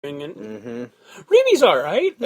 and Reeby's alright.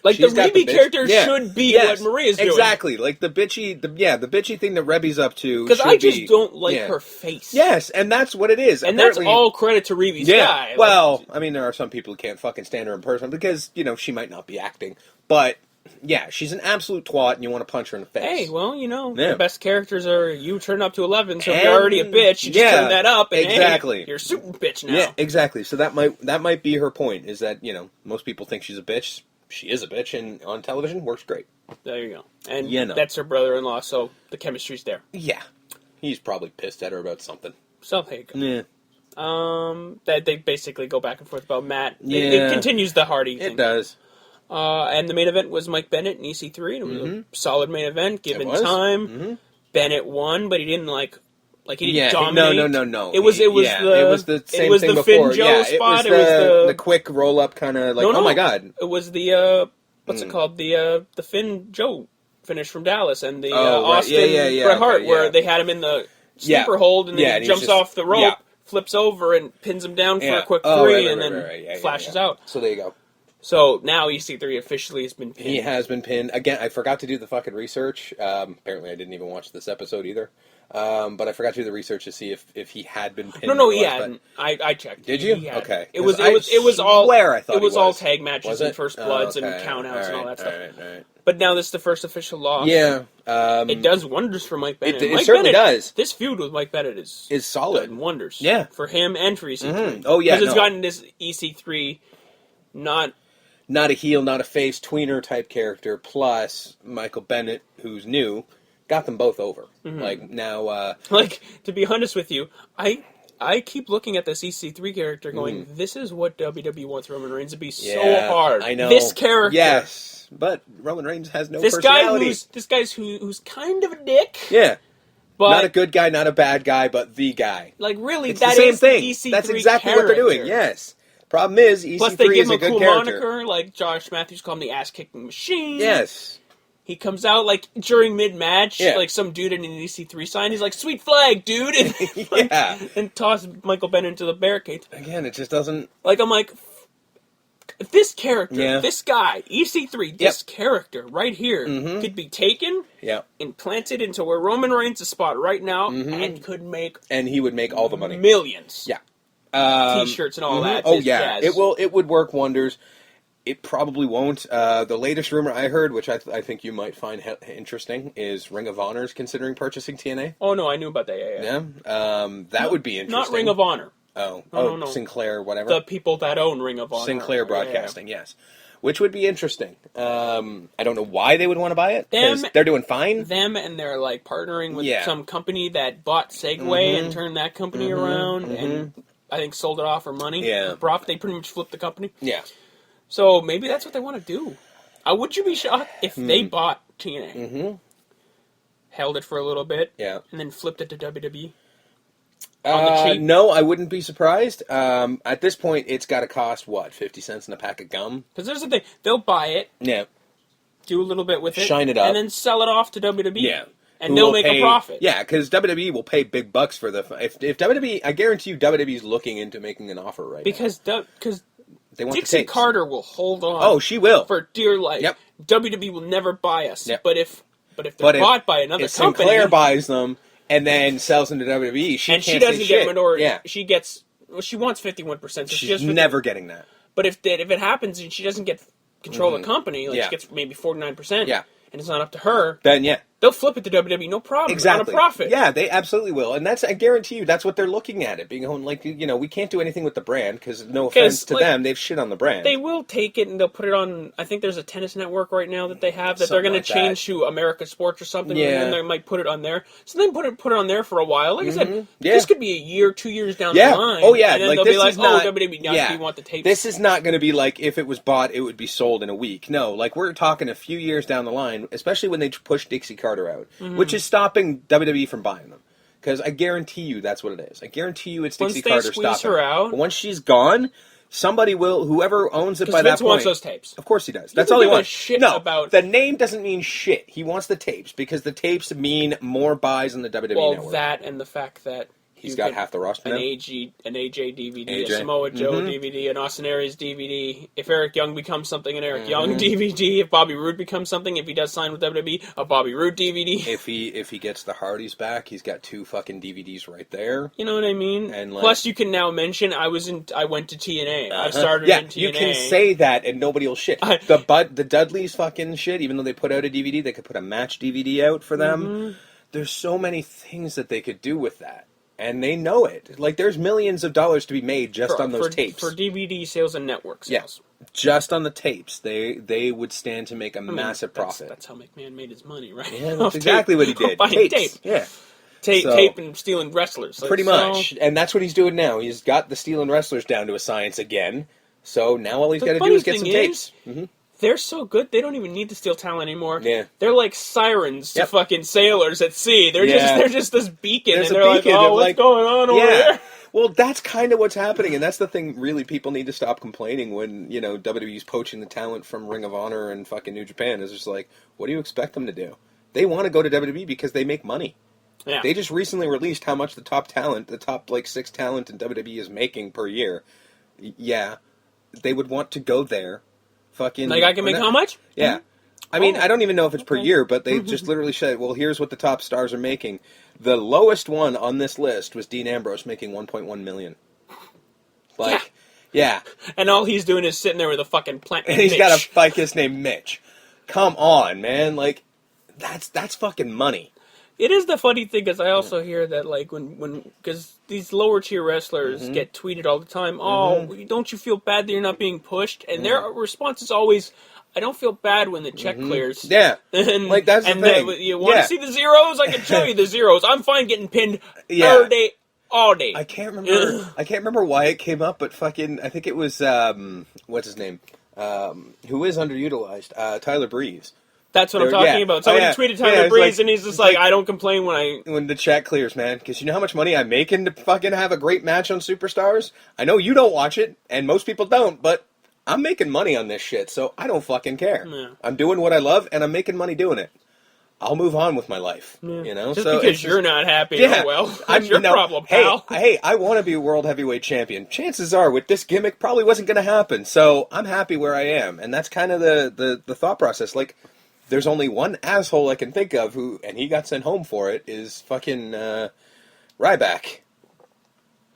Like, She's the got Reeby bitch- character yeah. should be Yes. what Maria's doing. Exactly. Like, the bitchy thing that Rebby's up to. Because I just don't like her face. Yes, and that's what it is. And Apparently, that's all credit to Reeby Sky. Like, well, I mean, there are some people who can't fucking stand her in person because, she might not be acting. But, yeah, she's an absolute twat and you want to punch her in the face. hey, well, the best characters are you turn up to 11, so if you're And- already a bitch, you just turn that up, and exactly. hey, you're a super bitch now. Yeah, exactly. So that might be her point, is that, most people think she's a bitch. She is a bitch, and on television, works great. There you go. And that's her brother-in-law, so the chemistry's there. Yeah. He's probably pissed at her about something. So, there you go. Yeah. That they basically go back and forth about Matt. Yeah. It continues the Hardy thing. It does. And the main event was Mike Bennett and EC3, and it was a solid main event, given time. Mm-hmm. Bennett won, but he didn't he didn't dominate. No. It was the same it was thing the before. Finn Joe spot. It was the quick roll up kind of like, oh my god. It was the what's it called? The Finn Joe finish from Dallas and the Austin Bret Hart where they had him in the sleeper hold and then he jumps off the rope, flips over and pins him down for a quick three and then flashes out. So there you go. So now EC3 officially has been pinned. He has been pinned. Again, I forgot to do the fucking research. Apparently I didn't even watch this episode either. But I forgot to do the research to see if he had been pinned. No, he hadn't. I checked. Did you? He hadn't. Okay. It was all where I thought it was he all tag matches and first Oh, bloods okay. and countouts and all that stuff. All right. But now this is the first official loss. Yeah. It does wonders for Mike Bennett. It Mike certainly Bennett, does. This feud with Mike Bennett is solid. done wonders. Yeah. For him and for EC3. Mm-hmm. Oh, yeah. Because it's gotten this EC3 not a heel, not a face, tweener type character, plus Michael Bennett, who's new, got them both over. Mm-hmm. Like, now... to be honest with you, I keep looking at this EC3 character going, this is what WWE wants Roman Reigns to be so hard. I know. This character. Yes. But Roman Reigns has no personality. This guy's who's kind of a dick. Yeah. But not a good guy, not a bad guy, but the guy. Like, really, it's that the same is thing. the EC3 That's exactly character. what they're doing, yes. Problem is, EC3 Plus, they give is him a a good cool character. moniker, like Josh Matthews called him the ass-kicking machine. Yes. He comes out, like, during mid-match, Yeah. like, some dude in an EC3 sign, he's like, sweet flag, dude! And, and toss Michael Bennett into the barricade. Again, it just doesn't... Like, I'm like, if this character, Yeah. this guy, EC3, this character right here, could be taken, implanted into where Roman Reigns is spot right now, and could make... And he would make all the money. Millions. Yeah. T-shirts and all that. Oh, yeah. Jazz. It would work wonders. It probably won't. The latest rumor I heard, which I think you might find interesting, is Ring of Honor's considering purchasing TNA. Oh, no, I knew about that, Yeah? That would be interesting. Not Ring of Honor. No. Sinclair, whatever. The people that own Ring of Honor. Sinclair Broadcasting, yes. Which would be interesting. I don't know why they would want to buy it, because they're doing fine. Them and they're like partnering with some company that bought Segway and turned that company around and I think sold it off for money. Yeah. Profit. They pretty much flipped the company. Yeah. So maybe that's what they want to do. Would you be shocked if they bought TNA, held it for a little bit, and then flipped it to WWE? No, I wouldn't be surprised. At this point, it's got to cost, 50 cents in a pack of gum? Because there's the thing. They'll buy it, do a little bit with it, shine it up, and then sell it off to WWE. Yeah. And they'll make a profit. Yeah, because WWE will pay big bucks for the... If WWE... I guarantee you WWE's looking into making an offer right now. Because they want Dixie Carter will hold on. Oh, she will. For dear life. Yep. WWE will never buy us. Yep. But if they're bought by another company... Sinclair buys them and then sells them to WWE, she doesn't get minority. Yeah. She gets... Well, she wants 51%. So she's never getting that. But if it happens and she doesn't get control of the company, she gets maybe 49%, and it's not up to her... Then, they'll flip it to WWE, no problem. Exactly. On a profit. Yeah, they absolutely will. And I guarantee you, that's what they're looking at it. Being like, we can't do anything with the brand, because no offense to them, they've shit on the brand. They will take it and they'll put it on, I think there's a tennis network right now that they have that they're going to change to America Sports or something, and then they might put it on there. So then put it on there for a while. Like I said, this could be a year, 2 years down the line. Oh, yeah. And then they'll be like, WWE, now we want the tapes. This is not going to be like, if it was bought, it would be sold in a week. No, like, we're talking a few years down the line, especially when they push Dixie Carter out, which is stopping WWE from buying them. Because I guarantee you that's what it is. I guarantee you it's Dixie Carter stopping her out. But once she's gone, somebody will, whoever owns it by that Vince point... wants those tapes. Of course he does. That's all he wants. About... the name doesn't mean shit. He wants the tapes, because the tapes mean more buys on the WWE network. That and the fact that He's got half the roster now. An AJ DVD, a Samoa Joe DVD, an Austin Aries DVD. If Eric Young becomes something, an Eric Young DVD. If Bobby Roode becomes something, if he does sign with WWE, a Bobby Roode DVD. If he gets the Hardys back, he's got 2 fucking DVDs right there. You know what I mean? And plus, you can now mention I went to TNA. I've started in TNA. You can say that and nobody will shit. The Dudleys fucking shit. Even though they put out a DVD, they could put a match DVD out for them. There's so many things that they could do with that. And they know it. Like, there's millions of dollars to be made just on those tapes. For DVD sales and network sales. Yeah. Just on the tapes. They would stand to make a massive profit. That's how McMahon made his money, right? Yeah, that's exactly what he did. Tape. Yeah. Tape and stealing wrestlers. Pretty much. And that's what he's doing now. He's got the stealing wrestlers down to a science again. So now all he's got to do is get some tapes. They're so good, they don't even need to steal talent anymore. Yeah. They're like sirens to fucking sailors at sea. They're just this beacon, and they're like, oh, what's going on over there? Well, that's kind of what's happening, and that's the thing, really, people need to stop complaining when, WWE's poaching the talent from Ring of Honor and fucking New Japan. It's just like, what do you expect them to do? They want to go to WWE because they make money. Yeah. They just recently released how much the top 6 talent in WWE is making per year. Yeah. They would want to go there. Fucking, like, I can make how much? Yeah. I mean, I don't even know if it's per year, but they just literally said, well, here's what the top stars are making. The lowest one on this list was Dean Ambrose making $1.1 million. Like, yeah. And all he's doing is sitting there with a fucking plant. And he's got a ficus named Mitch. Come on, man. Like, that's fucking money. It is the funny thing, because I also hear that, like, because these lower tier wrestlers get tweeted all the time, don't you feel bad that you're not being pushed? And their response is always, I don't feel bad when the check clears. Yeah. And, like, that's the thing. You want to see the zeros? I can show you the zeros. I'm fine getting pinned every day, all day. I can't remember why it came up, but fucking, I think it was, what's his name? Who is underutilized? Tyler Breeze. That's what I'm talking about. Somebody tweeted Tyler Breeze, and he's just like, I don't complain when the check clears, man. Because you know how much money I'm making to fucking have a great match on Superstars? I know you don't watch it, and most people don't, but I'm making money on this shit, so I don't fucking care. Yeah. I'm doing what I love, and I'm making money doing it. I'll move on with my life, Just because you're not happy, that's your problem, pal. Hey, I want to be World Heavyweight Champion. Chances are, with this gimmick, probably wasn't going to happen, so I'm happy where I am. And that's kind of the thought process. Like, there's only one asshole I can think of and he got sent home for it, is fucking Ryback.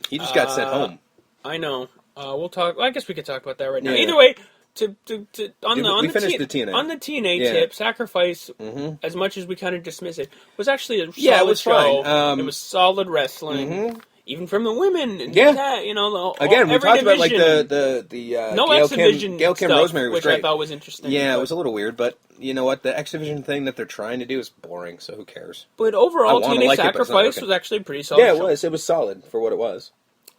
He just got sent home. I know. We'll talk. I guess we could talk about that right now. Either way, on the TNA tip, Sacrifice, as much as we kind of dismiss it, was actually a solid show. It was solid wrestling. Even from the women, again, we talked about like the no Gail Kim Rosemary was which great. I thought was interesting. Yeah, it was a little weird, but you know what? The X Division thing that they're trying to do is boring. So who cares? But overall, TNA Sacrifice was actually a pretty solid. Yeah, it was. It was solid for what it was.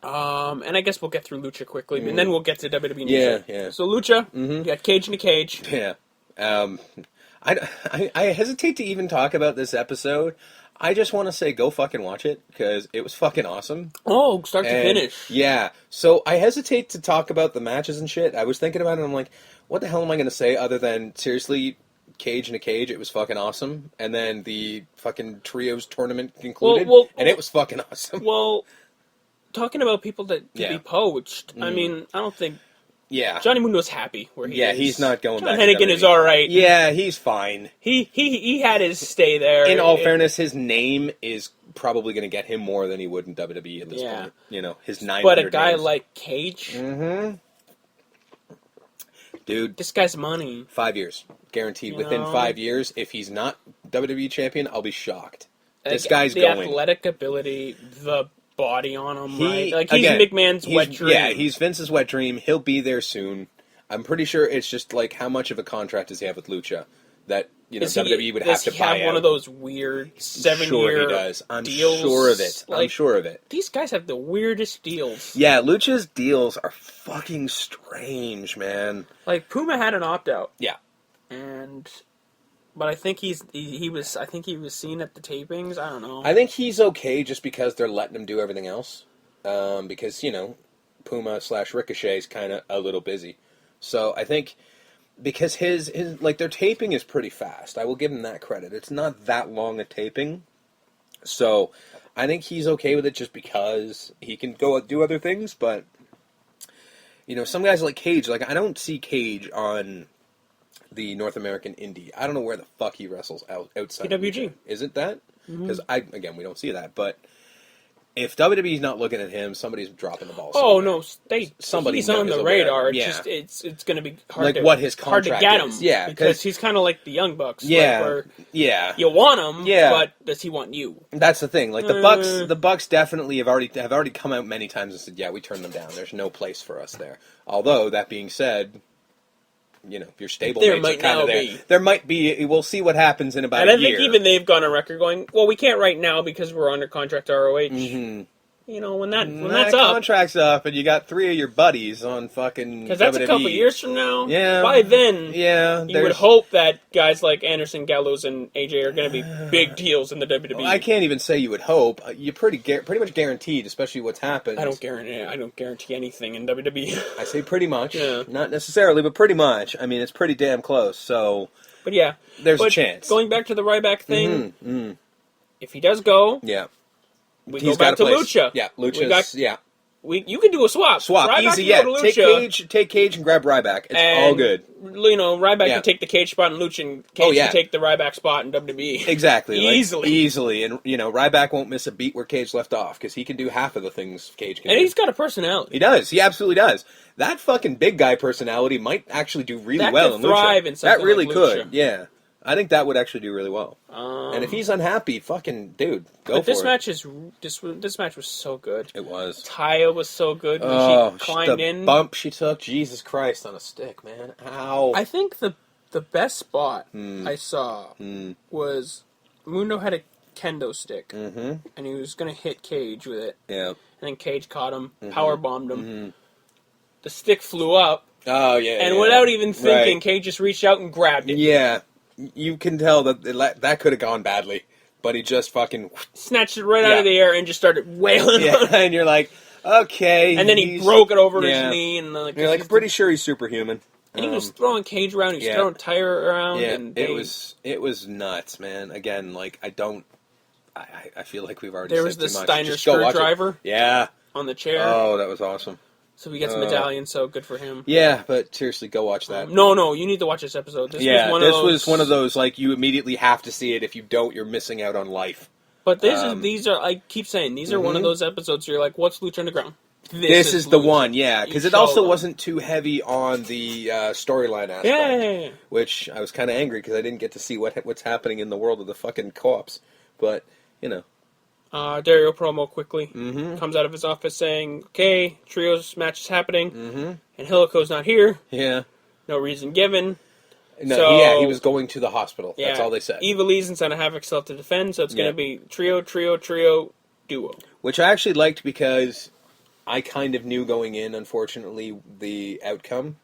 And I guess we'll get through Lucha quickly, and then we'll get to WWE. Yeah. So Lucha, you got Cage in a Cage. Yeah. I hesitate to even talk about this episode. I just want to say go fucking watch it, because it was fucking awesome. Oh, start to finish. Yeah. So I hesitate to talk about the matches and shit. I was thinking about it, and I'm like, what the hell am I going to say other than, seriously, Cage in a Cage, it was fucking awesome. And then the fucking Trios tournament concluded, and it was fucking awesome. Well, talking about people that could be poached, I mean, I don't think... Yeah. Johnny Mundo's happy where he is. Yeah, he's not going back. John Hennigan is all right. Yeah, he's fine. He had his stay there. In all fairness, his name is probably going to get him more than he would in WWE at this point. You know, his 900 But a guy days. like Cage? Dude. This guy's money. 5 years. Guaranteed. Within 5 years, if he's not WWE champion, I'll be shocked. This guy's going. The athletic ability, the body on him, right? Like, he's McMahon's wet dream. Yeah, he's Vince's wet dream. He'll be there soon. I'm pretty sure it's just like, how much of a contract does he have with Lucha that WWE would have to buy out? Does he have one of those weird 7-year Sure he does. I'm deals? sure of it. Like, I'm sure of it. These guys have the weirdest deals. Yeah, Lucha's deals are fucking strange, man. Like, Puma had an opt-out. Yeah. But I think he was seen at the tapings. I don't know. I think he's okay just because they're letting him do everything else. Because, Puma / Ricochet is kind of a little busy. So I think because his like, their taping is pretty fast. I will give him that credit. It's not that long a taping. So I think he's okay with it just because he can go do other things, but, some guys like Cage, like, I don't see Cage on the North American Indie. I don't know where the fuck he wrestles outside. PWG. Is it that? Because, we don't see that, but if WWE's not looking at him, somebody's dropping the ball somewhere. Oh, no, he's on the radar. Yeah. It's going to be hard like to, what his contract hard to get him. is. Yeah, because he's kind of like the Young Bucks. Yeah, where yeah. You want him, yeah. but does he want you? That's the thing. Like the Bucks definitely have already come out many times and said, yeah, we turned them down. There's no place for us there. Although that being said, your stablemates are kind of there. There might be. We'll see what happens in about a year. And I think even they've gone on record going, well, we can't right now because we're under contract to ROH. Mm-hmm. When that's up, contract's up, and you got 3 of your buddies on fucking because that's WWE. a couple years from now. Yeah. By then, yeah, you would hope that guys like Anderson, Gallows, and AJ are going to be big deals in the WWE. Well, I can't even say you would hope. You're pretty much guaranteed, especially what's happened. I don't guarantee anything in WWE. I say pretty much, yeah. Not necessarily, but pretty much. I mean, it's pretty damn close. So, but yeah, there's a chance. Going back to the Ryback thing, if he does go, yeah. We go back to Lucha. Yeah, Lucha's, You can do a swap. Ryback easy, yeah. Take Cage and grab Ryback. It's all good. Ryback can take the Cage spot, and Lucha and Cage can take the Ryback spot in WWE. Exactly. Easily. And, Ryback won't miss a beat where Cage left off, because he can do half of the things Cage can do. And he's got a personality. He does. He absolutely does. That fucking big guy personality might actually do really well in Lucha. Thrive in something that really like could, Lucha. Yeah. I think that would actually do really well. And if he's unhappy, fucking dude, go for it. This match was so good. It was. Taya was so good when she climbed in. The bump she took, Jesus Christ, on a stick, man. Ow. I think the best spot I saw was Mundo had a kendo stick, and he was going to hit Cage with it. Yeah. And then Cage caught him, power bombed him. The stick flew up. Oh, yeah. And without even thinking, Cage just reached out and grabbed it. Yeah. You can tell that could have gone badly, but he just fucking snatched it right out of the air and just started wailing on it. And you're like, okay. And then he broke it over his knee, and you're like, pretty sure he's superhuman. And he was throwing Cage around, he was throwing Tire around. Yeah, and it was nuts, man. Again, like I feel like we've already. There was the Steiner screwdriver. Yeah. On the chair. Oh, that was awesome. So he gets a medallion, so good for him. Yeah, but seriously, go watch that. No, you need to watch this episode. This was one of those, like, you immediately have to see it. If you don't, you're missing out on life. But these are, I keep saying, these are one of those episodes where you're like, what's Lucha Underground? This is the one, yeah. Because it also wasn't too heavy on the storyline aspect. Yeah. Which I was kind of angry because I didn't get to see what's happening in the world of the fucking co-ops. But, Dario promo quickly comes out of his office saying, okay, trios match is happening, and Helico's not here. Yeah. No reason given. No, he was going to the hospital. Yeah. That's all they said. Evilise and Son of Havoc still have to defend, so it's going to be trio, duo. Which I actually liked because I kind of knew going in, unfortunately, the outcome.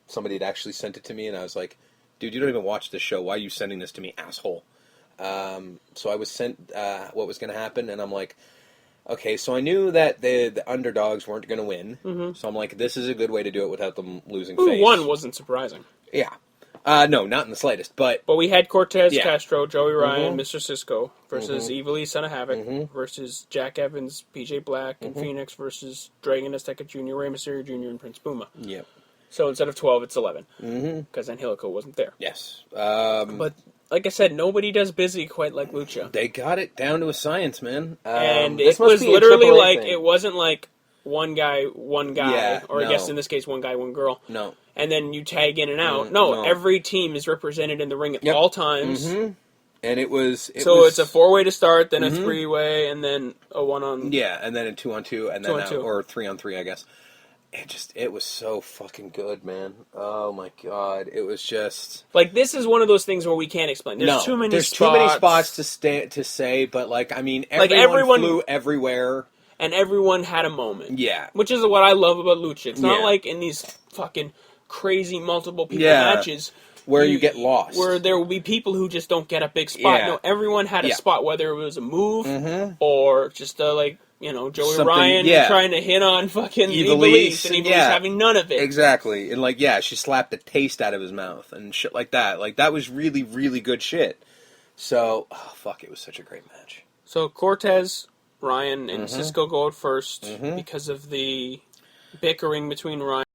Somebody had actually sent it to me, and I was like, dude, you don't even watch this show. Why are you sending this to me, asshole? So I was sent what was going to happen, and I'm like, okay, so I knew that the underdogs weren't going to win, so I'm like, this is a good way to do it without them losing face. Who won wasn't surprising. Yeah. No, not in the slightest, but we had Cortez Castro, Joey Ryan, Mr. Cisco versus Evilise, Son of Havoc versus Jack Evans, PJ Black, and Phoenix versus Dragon Azteca Jr., Rey Mysterio Jr., and Prince Puma. Yep. So instead of 12, it's 11. Because then Helico wasn't there. Yes. But like I said, nobody does busy quite like Lucha. They got it down to a science, man. And it was literally like, it wasn't like one guy, or I guess in this case, one guy, one girl. No. And then you tag in and out. No, every team is represented in the ring at all times. And it's a 4-way to start, then a 3-way, and then a 1-on. Yeah, and then a 2-on-2, and then or 3-on-3, I guess. It was so fucking good, man. Oh my god, it was just like, this is one of those things where we can't explain. There's too many spots to say, but like, I mean, everyone flew everywhere, and everyone had a moment. Yeah, which is what I love about Lucha. It's not like in these fucking crazy multiple people matches where you get lost, where there will be people who just don't get a big spot. No, everyone had a spot, whether it was a move or just Joey Ryan trying to hit on fucking Evilise, and Evilise having none of it. Exactly. And she slapped the taste out of his mouth and shit like that. Like, that was really, really good shit. So, it was such a great match. So Cortez, Ryan, and Cisco go out first because of the bickering between Ryan